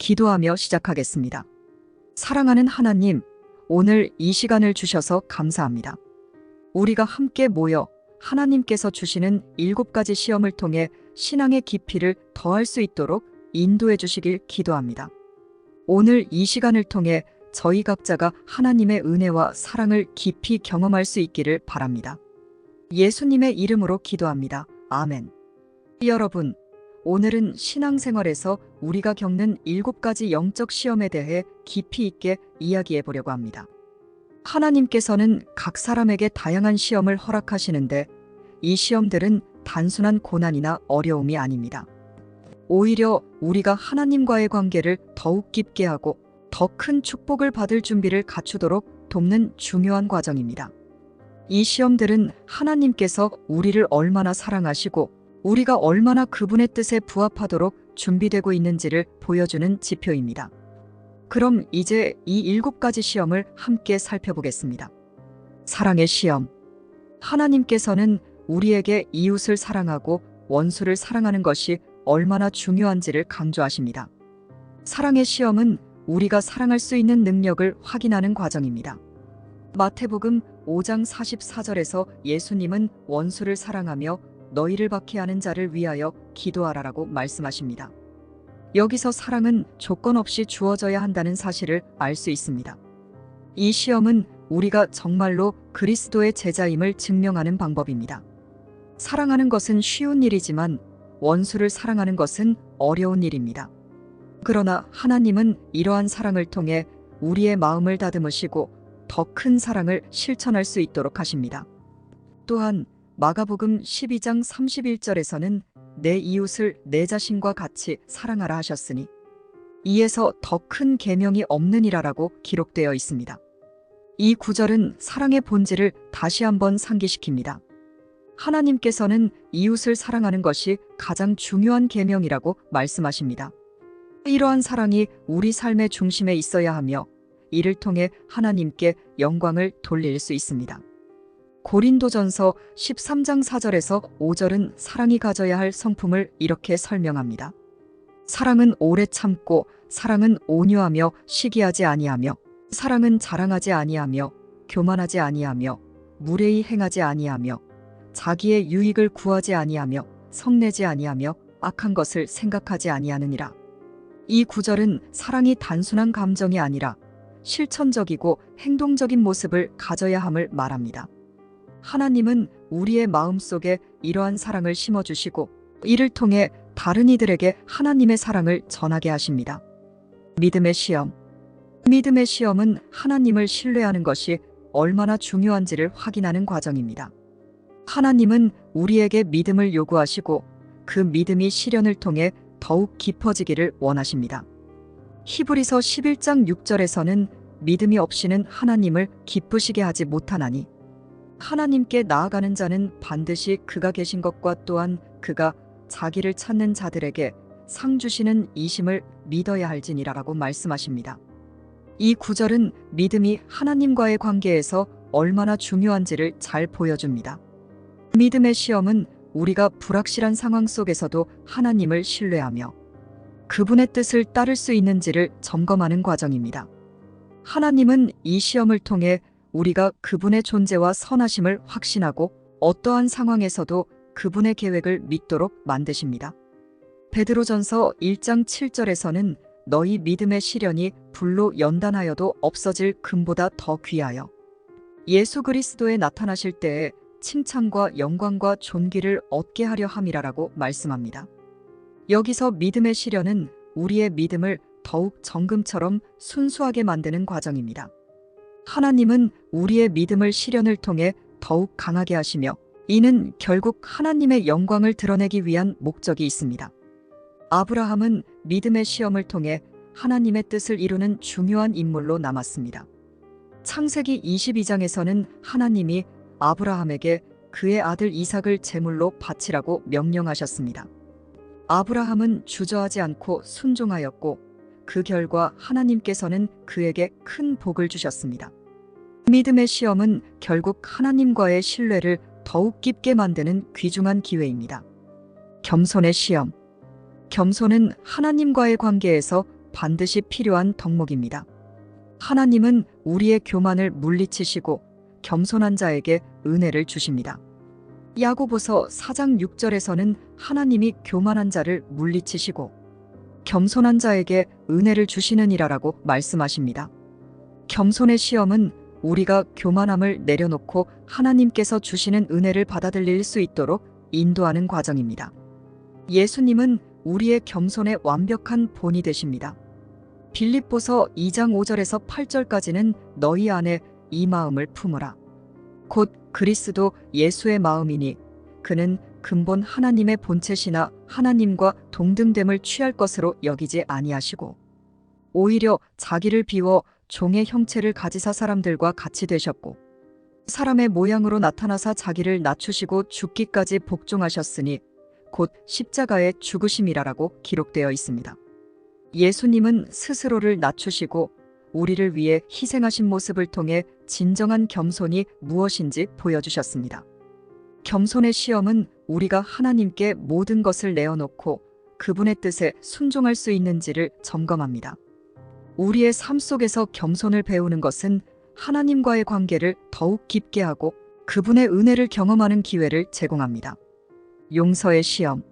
기도하며 시작하겠습니다. 사랑하는 하나님, 오늘 이 시간을 주셔서 감사합니다. 우리가 함께 모여 하나님께서 주시는 7가지 시험을 통해 신앙의 깊이를 더할 수 있도록 인도해 주시길 기도합니다. 오늘 이 시간을 통해 저희 각자가 하나님의 은혜와 사랑을 깊이 경험할 수 있기를 바랍니다. 예수님의 이름으로 기도합니다. 아멘. 여러분, 오늘은 신앙생활에서 우리가 겪는 7가지 영적 시험에 대해 깊이 있게 이야기해 보려고 합니다. 하나님께서는 각 사람에게 다양한 시험을 허락하시는데 이 시험들은 단순한 고난이나 어려움이 아닙니다. 오히려 우리가 하나님과의 관계를 더욱 깊게 하고 더 큰 축복을 받을 준비를 갖추도록 돕는 중요한 과정입니다. 이 시험들은 하나님께서 우리를 얼마나 사랑하시고 우리가 얼마나 그분의 뜻에 부합하도록 준비되고 있는지를 보여주는 지표입니다. 그럼 이제 이 7가지 시험을 함께 살펴보겠습니다. 사랑의 시험. 하나님께서는 우리에게 이웃을 사랑하고 원수를 사랑하는 것이 얼마나 중요한지를 강조하십니다. 사랑의 시험은 우리가 사랑할 수 있는 능력을 확인하는 과정입니다. 마태복음 5장 44절에서 예수님은 원수를 사랑하며 너희를 박해하는 자를 위하여 기도하라라고 말씀하십니다. 여기서 사랑은 조건 없이 주어져야 한다는 사실을 알 수 있습니다. 이 시험은 우리가 정말로 그리스도의 제자임을 증명하는 방법입니다. 사랑하는 것은 쉬운 일이지만 원수를 사랑하는 것은 어려운 일입니다. 그러나 하나님은 이러한 사랑을 통해 우리의 마음을 다듬으시고 더 큰 사랑을 실천할 수 있도록 하십니다. 또한 마가복음 12장 31절에서는 내 이웃을 내 자신과 같이 사랑하라 하셨으니 이에서 더 큰 계명이 없느니라라고 기록되어 있습니다. 이 구절은 사랑의 본질을 다시 한번 상기시킵니다. 하나님께서는 이웃을 사랑하는 것이 가장 중요한 계명이라고 말씀하십니다. 이러한 사랑이 우리 삶의 중심에 있어야 하며 이를 통해 하나님께 영광을 돌릴 수 있습니다. 고린도전서 13장 4절에서 5절은 사랑이 가져야 할 성품을 이렇게 설명합니다. 사랑은 오래 참고 사랑은 온유하며 시기하지 아니하며 사랑은 자랑하지 아니하며 교만하지 아니하며 무례히 행하지 아니하며 자기의 유익을 구하지 아니하며 성내지 아니하며 악한 것을 생각하지 아니하느니라. 이 구절은 사랑이 단순한 감정이 아니라 실천적이고 행동적인 모습을 가져야 함을 말합니다. 하나님은 우리의 마음속에 이러한 사랑을 심어주시고 이를 통해 다른 이들에게 하나님의 사랑을 전하게 하십니다. 믿음의 시험. 믿음의 시험은 하나님을 신뢰하는 것이 얼마나 중요한지를 확인하는 과정입니다. 하나님은 우리에게 믿음을 요구하시고 그 믿음이 시련을 통해 더욱 깊어지기를 원하십니다. 히브리서 11장 6절에서는 믿음이 없이는 하나님을 기쁘시게 하지 못하나니 하나님께 나아가는 자는 반드시 그가 계신 것과 또한 그가 자기를 찾는 자들에게 상 주시는 이심을 믿어야 할지니라라고 말씀하십니다. 이 구절은 믿음이 하나님과의 관계에서 얼마나 중요한지를 잘 보여줍니다. 믿음의 시험은 우리가 불확실한 상황 속에서도 하나님을 신뢰하며 그분의 뜻을 따를 수 있는지를 점검하는 과정입니다. 하나님은 이 시험을 통해 우리가 그분의 존재와 선하심을 확신하고 어떠한 상황에서도 그분의 계획을 믿도록 만드십니다. 베드로전서 1장 7절에서는 너희 믿음의 시련이 불로 연단하여도 없어질 금보다 더 귀하여 예수 그리스도에 나타나실 때에 칭찬과 영광과 존귀를 얻게 하려 함이라라고 말씀합니다. 여기서 믿음의 시련은 우리의 믿음을 더욱 정금처럼 순수하게 만드는 과정입니다. 하나님은 우리의 믿음을 시련을 통해 더욱 강하게 하시며 이는 결국 하나님의 영광을 드러내기 위한 목적이 있습니다. 아브라함은 믿음의 시험을 통해 하나님의 뜻을 이루는 중요한 인물로 남았습니다. 창세기 22장에서는 하나님이 아브라함에게 그의 아들 이삭을 제물로 바치라고 명령하셨습니다. 아브라함은 주저하지 않고 순종하였고 그 결과 하나님께서는 그에게 큰 복을 주셨습니다. 믿음의 시험은 결국 하나님과의 신뢰를 더욱 깊게 만드는 귀중한 기회입니다. 겸손의 시험. 겸손은 하나님과의 관계에서 반드시 필요한 덕목입니다. 하나님은 우리의 교만을 물리치시고 겸손한 자에게 은혜를 주십니다. 야고보서 4장 6절에서는 하나님이 교만한 자를 물리치시고 겸손한 자에게 은혜를 주시느니라라고 말씀하십니다. 겸손의 시험은 우리가 교만함을 내려놓고 하나님께서 주시는 은혜를 받아들일 수 있도록 인도하는 과정입니다. 예수님은 우리의 겸손의 완벽한 본이 되십니다. 빌립보서 2장 5절에서 8절까지는 너희 안에 이 마음을 품으라. 곧 그리스도 예수의 마음이니 그는 근본 하나님의 본체시나 하나님과 동등됨을 취할 것으로 여기지 아니하시고 오히려 자기를 비워 종의 형체를 가지사 사람들과 같이 되셨고 사람의 모양으로 나타나사 자기를 낮추시고 죽기까지 복종하셨으니 곧 십자가의 죽으심이라라고 기록되어 있습니다. 예수님은 스스로를 낮추시고 우리를 위해 희생하신 모습을 통해 진정한 겸손이 무엇인지 보여주셨습니다. 겸손의 시험은 우리가 하나님께 모든 것을 내어놓고 그분의 뜻에 순종할 수 있는지를 점검합니다. 우리의 삶 속에서 겸손을 배우는 것은 하나님과의 관계를 더욱 깊게 하고 그분의 은혜를 경험하는 기회를 제공합니다. 용서의 시험.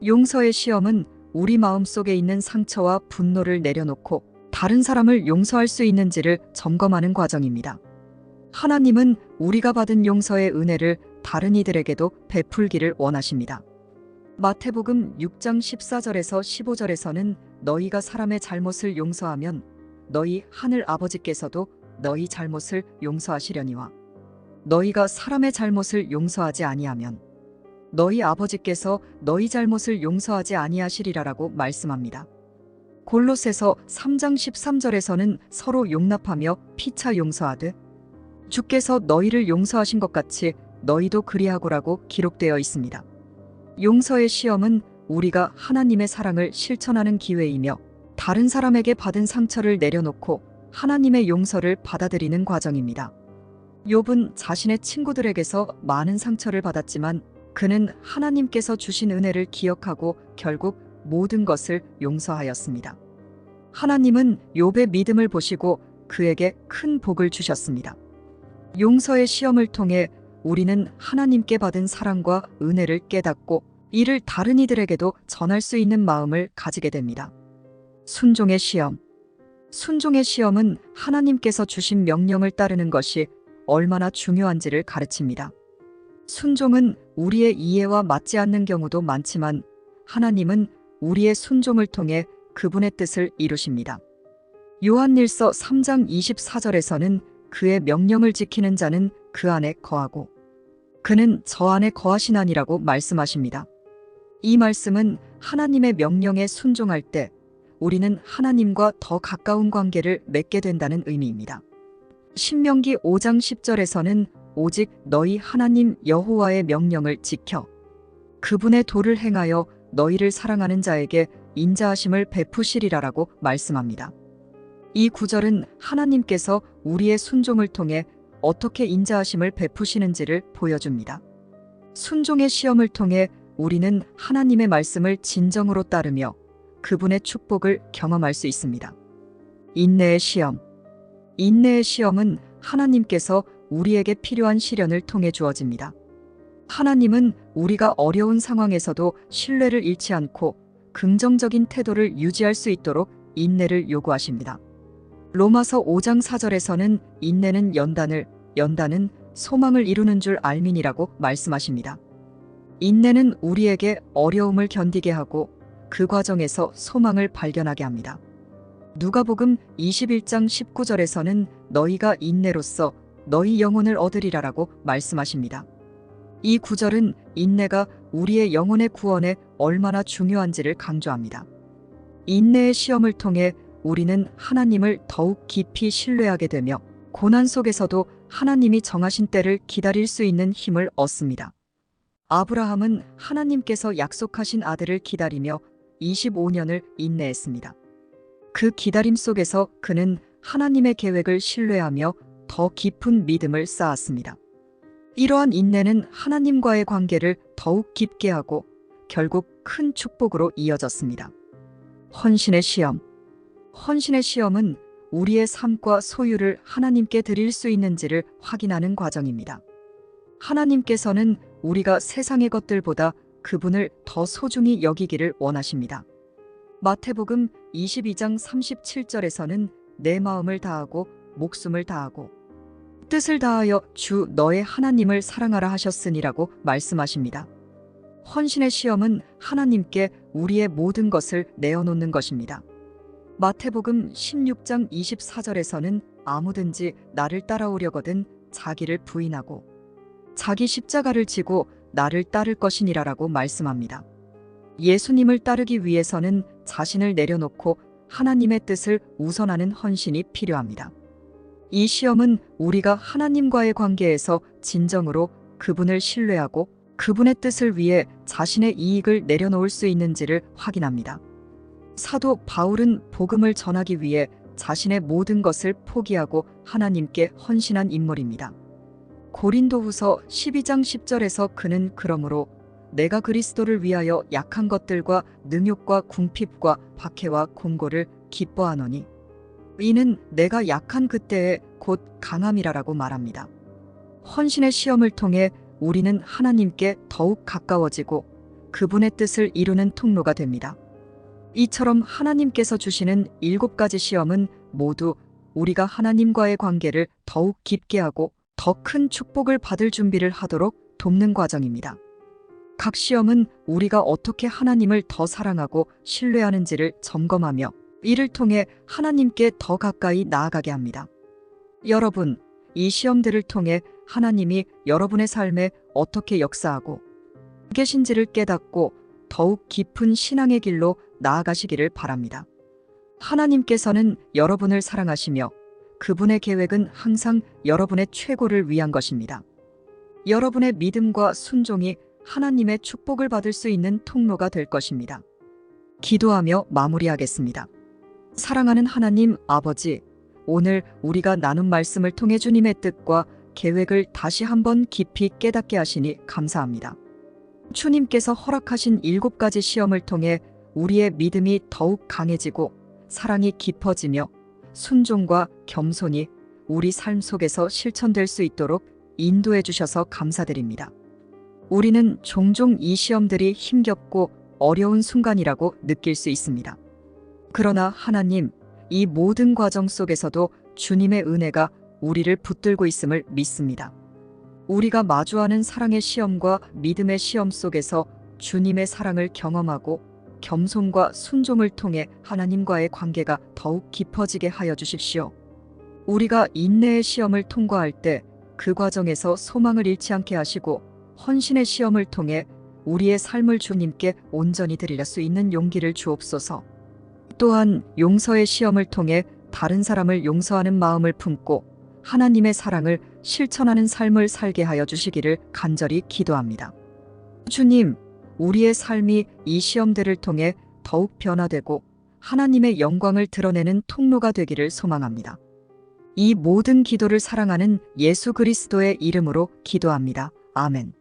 용서의 시험은 우리 마음속에 있는 상처와 분노를 내려놓고 다른 사람을 용서할 수 있는지를 점검하는 과정입니다. 하나님은 우리가 받은 용서의 은혜를 다른 이들에게도 베풀기를 원하십니다. 마태복음 6장 14절에서 15절에서는 너희가 사람의 잘못을 용서하면 너희 하늘 아버지께서도 너희 잘못을 용서하시려니와 너희가 사람의 잘못을 용서하지 아니하면 너희 아버지께서 너희 잘못을 용서하지 아니하시리라라고 말씀합니다. 골로새서 3장 13절에서는 서로 용납하며 피차 용서하되 주께서 너희를 용서하신 것 같이 너희도 그리하고라고 기록되어 있습니다. 용서의 시험은 우리가 하나님의 사랑을 실천하는 기회이며 다른 사람에게 받은 상처를 내려놓고 하나님의 용서를 받아들이는 과정입니다. 욥은 자신의 친구들에게서 많은 상처를 받았지만 그는 하나님께서 주신 은혜를 기억하고 결국 모든 것을 용서하였습니다. 하나님은 욥의 믿음을 보시고 그에게 큰 복을 주셨습니다. 용서의 시험을 통해 우리는 하나님께 받은 사랑과 은혜를 깨닫고 이를 다른 이들에게도 전할 수 있는 마음을 가지게 됩니다. 순종의 시험. 순종의 시험은 하나님께서 주신 명령을 따르는 것이 얼마나 중요한지를 가르칩니다. 순종은 우리의 이해와 맞지 않는 경우도 많지만 하나님은 우리의 순종을 통해 그분의 뜻을 이루십니다. 요한일서 3장 24절에서는 그의 명령을 지키는 자는 그 안에 거하고 그는 저 안에 거하시나니라고 말씀하십니다. 이 말씀은 하나님의 명령에 순종할 때 우리는 하나님과 더 가까운 관계를 맺게 된다는 의미입니다. 신명기 5장 10절에서는 오직 너희 하나님 여호와의 명령을 지켜 그분의 도를 행하여 너희를 사랑하는 자에게 인자하심을 베푸시리라라고 말씀합니다. 이 구절은 하나님께서 우리의 순종을 통해 어떻게 인자하심을 베푸시는지를 보여줍니다. 순종의 시험을 통해 우리는 하나님의 말씀을 진정으로 따르며 그분의 축복을 경험할 수 있습니다. 인내의 시험. 인내의 시험은 하나님께서 우리에게 필요한 시련을 통해 주어집니다. 하나님은 우리가 어려운 상황에서도 신뢰를 잃지 않고 긍정적인 태도를 유지할 수 있도록 인내를 요구하십니다. 로마서 5장 4절에서는 인내는 연단을, 연단은 소망을 이루는 줄 알민이라고 말씀하십니다. 인내는 우리에게 어려움을 견디게 하고 그 과정에서 소망을 발견하게 합니다. 누가복음 21장 19절에서는 너희가 인내로써 너희 영혼을 얻으리라라고 말씀하십니다. 이 구절은 인내가 우리의 영혼의 구원에 얼마나 중요한지를 강조합니다. 인내의 시험을 통해 우리는 하나님을 더욱 깊이 신뢰하게 되며 고난 속에서도 하나님이 정하신 때를 기다릴 수 있는 힘을 얻습니다. 아브라함은 하나님께서 약속하신 아들을 기다리며 25년을 인내했습니다. 그 기다림 속에서 그는 하나님의 계획을 신뢰하며 더 깊은 믿음을 쌓았습니다. 이러한 인내는 하나님과의 관계를 더욱 깊게 하고 결국 큰 축복으로 이어졌습니다. 헌신의 시험. 헌신의 시험은 우리의 삶과 소유를 하나님께 드릴 수 있는지를 확인하는 과정입니다. 하나님께서는 우리가 세상의 것들보다 그분을 더 소중히 여기기를 원하십니다. 마태복음 22장 37절에서는 내 마음을 다하고 목숨을 다하고 뜻을 다하여 주 너의 하나님을 사랑하라 하셨으니라고 말씀하십니다. 헌신의 시험은 하나님께 우리의 모든 것을 내어놓는 것입니다. 마태복음 16장 24절에서는 아무든지 나를 따라오려거든 자기를 부인하고 자기 십자가를 지고 나를 따를 것이니라라고 말씀합니다. 예수님을 따르기 위해서는 자신을 내려놓고 하나님의 뜻을 우선하는 헌신이 필요합니다. 이 시험은 우리가 하나님과의 관계에서 진정으로 그분을 신뢰하고 그분의 뜻을 위해 자신의 이익을 내려놓을 수 있는지를 확인합니다. 사도 바울은 복음을 전하기 위해 자신의 모든 것을 포기하고 하나님께 헌신한 인물입니다. 고린도후서 12장 10절에서 그는 그러므로 내가 그리스도를 위하여 약한 것들과 능욕과 궁핍과 박해와 곤고를 기뻐하노니 이는 내가 약한 그때에 곧 강함이라라고 말합니다. 헌신의 시험을 통해 우리는 하나님께 더욱 가까워지고 그분의 뜻을 이루는 통로가 됩니다. 이처럼 하나님께서 주시는 7가지 시험은 모두 우리가 하나님과의 관계를 더욱 깊게 하고 더 큰 축복을 받을 준비를 하도록 돕는 과정입니다. 각 시험은 우리가 어떻게 하나님을 더 사랑하고 신뢰하는지를 점검하며 이를 통해 하나님께 더 가까이 나아가게 합니다. 여러분, 이 시험들을 통해 하나님이 여러분의 삶에 어떻게 역사하고 계신지를 깨닫고 더욱 깊은 신앙의 길로 나아가시기를 바랍니다. 하나님께서는 여러분을 사랑하시며 그분의 계획은 항상 여러분의 최고를 위한 것입니다. 여러분의 믿음과 순종이 하나님의 축복을 받을 수 있는 통로가 될 것입니다. 기도하며 마무리하겠습니다. 사랑하는 하나님 아버지, 오늘 우리가 나눈 말씀을 통해 주님의 뜻과 계획을 다시 한번 깊이 깨닫게 하시니 감사합니다. 주님께서 허락하신 7가지 시험을 통해 우리의 믿음이 더욱 강해지고 사랑이 깊어지며 순종과 겸손이 우리 삶 속에서 실천될 수 있도록 인도해 주셔서 감사드립니다. 우리는 종종 이 시험들이 힘겹고 어려운 순간이라고 느낄 수 있습니다. 그러나 하나님, 이 모든 과정 속에서도 주님의 은혜가 우리를 붙들고 있음을 믿습니다. 우리가 마주하는 사랑의 시험과 믿음의 시험 속에서 주님의 사랑을 경험하고 겸손과 순종을 통해 하나님과의 관계가 더욱 깊어지게 하여 주십시오. 우리가 인내의 시험을 통과할 때 그 과정에서 소망을 잃지 않게 하시고 헌신의 시험을 통해 우리의 삶을 주님께 온전히 드릴 수 있는 용기를 주옵소서. 또한 용서의 시험을 통해 다른 사람을 용서하는 마음을 품고 하나님의 사랑을 실천하는 삶을 살게 하여 주시기를 간절히 기도합니다. 주님, 우리의 삶이 이 시험들을 통해 더욱 변화되고 하나님의 영광을 드러내는 통로가 되기를 소망합니다. 이 모든 기도를 사랑하는 예수 그리스도의 이름으로 기도합니다. 아멘.